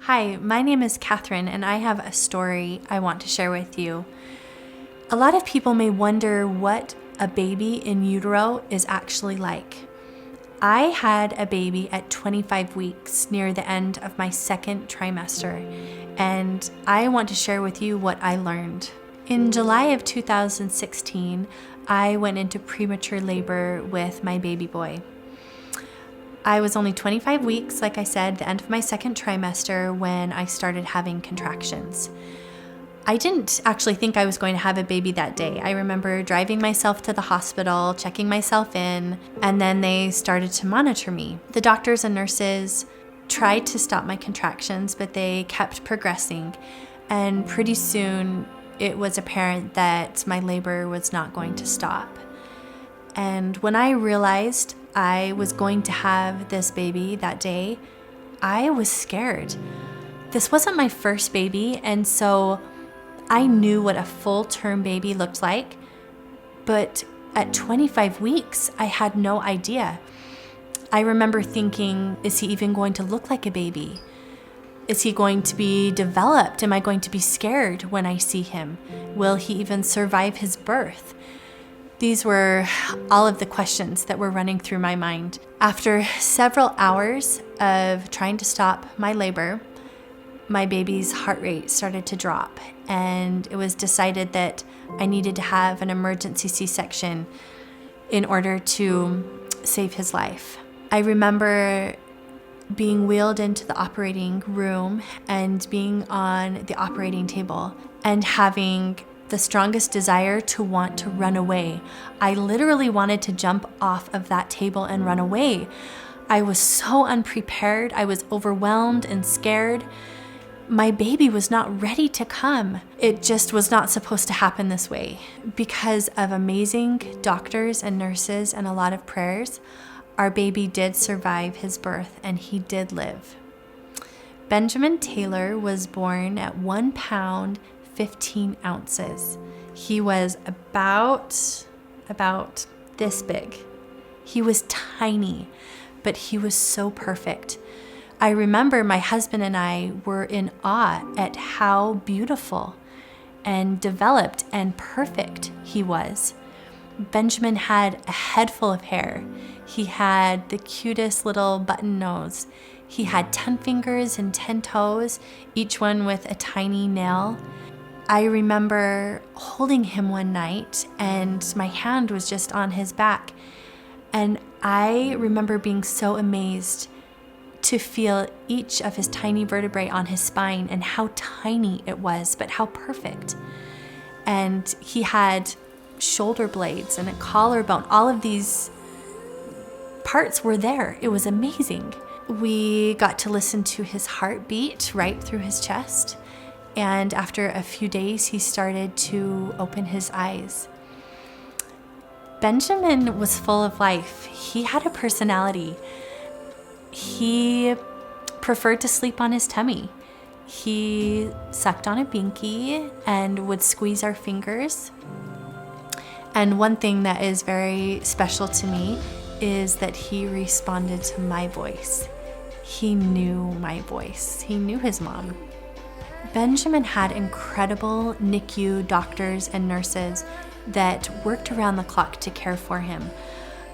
Hi, my name is Catherine, and I have a story I want to share with you. A lot of people may wonder what a baby in utero is actually like. I had a baby at 25 weeks near the end of my second trimester, and I want to share with you what I learned. In July of 2016, I went into premature labor with my baby boy. I was only 25 weeks, like I said, the end of my second trimester when I started having contractions. I didn't actually think I was going to have a baby that day. I remember driving myself to the hospital, checking myself in, and then they started to monitor me. The doctors and nurses tried to stop my contractions, but they kept progressing, and pretty soon it was apparent that my labor was not going to stop. And when I realized I was going to have this baby that day, I was scared. This wasn't my first baby, and so I knew what a full-term baby looked like, but at 25 weeks, I had no idea. I remember thinking, is he even going to look like a baby? Is he going to be developed? Am I going to be scared when I see him? Will he even survive his birth? These were all of the questions that were running through my mind. After several hours of trying to stop my labor, my baby's heart rate started to drop, and it was decided that I needed to have an emergency C-section in order to save his life. I remember being wheeled into the operating room and being on the operating table and having the strongest desire to want to run away. I literally wanted to jump off of that table and run away. I was so unprepared. I was overwhelmed and scared. My baby was not ready to come. It just was not supposed to happen this way. Because of amazing doctors and nurses and a lot of prayers, our baby did survive his birth and he did live. Benjamin Taylor was born at 1 pound, 15 ounces. He was about this big. He was tiny, but he was so perfect. I remember my husband and I were in awe at how beautiful and developed and perfect he was. Benjamin had a head full of hair. He had the cutest little button nose. He had 10 fingers and 10 toes, each one with a tiny nail. I remember holding him one night and my hand was just on his back. And I remember being so amazed to feel each of his tiny vertebrae on his spine and how tiny it was, but how perfect. And he had shoulder blades and a collarbone. All of these parts were there. It was amazing. We got to listen to his heartbeat right through his chest. And after a few days, he started to open his eyes. Benjamin was full of life. He had a personality. He preferred to sleep on his tummy. He sucked on a binky and would squeeze our fingers. And one thing that is very special to me is that he responded to my voice. He knew my voice. He knew his mom. Benjamin had incredible NICU doctors and nurses that worked around the clock to care for him.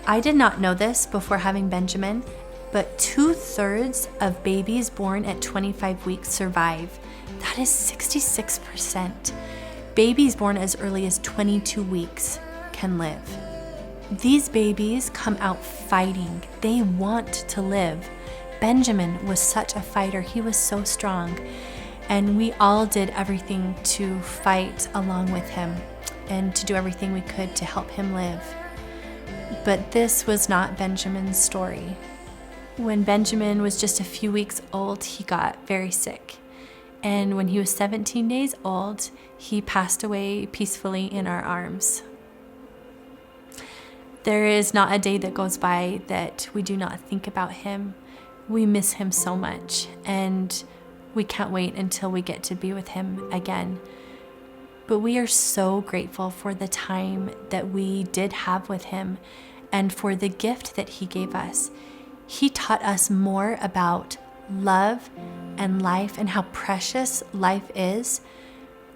I did not know this before having Benjamin, but 2/3 of babies born at 25 weeks survive. That is 66%. Babies born as early as 22 weeks can live. These babies come out fighting. They want to live. Benjamin was such a fighter. He was so strong. And we all did everything to fight along with him and to do everything we could to help him live. But this was not Benjamin's story. When Benjamin was just a few weeks old, he got very sick. And when he was 17 days old, he passed away peacefully in our arms. There is not a day that goes by that we do not think about him. We miss him so much, and we can't wait until we get to be with him again. But we are so grateful for the time that we did have with him and for the gift that he gave us. He taught us more about love and life and how precious life is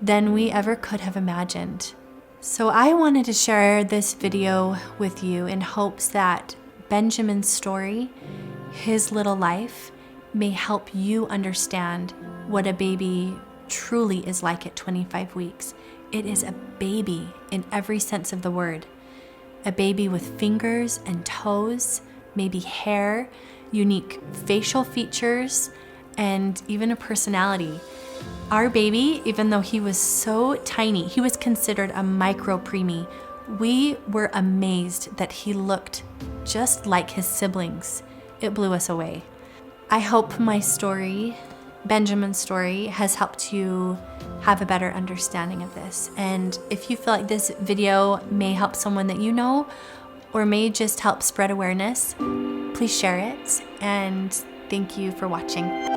than we ever could have imagined. So I wanted to share this video with you in hopes that Benjamin's story, his little life, may help you understand what a baby truly is like at 25 weeks. It is a baby in every sense of the word. A baby with fingers and toes, maybe hair, unique facial features, and even a personality. Our baby, even though he was so tiny, he was considered a micro preemie. We were amazed that he looked just like his siblings. It blew us away. I hope my story, Benjamin's story, has helped you have a better understanding of this. And if you feel like this video may help someone that you know, or may just help spread awareness, please share it. And thank you for watching.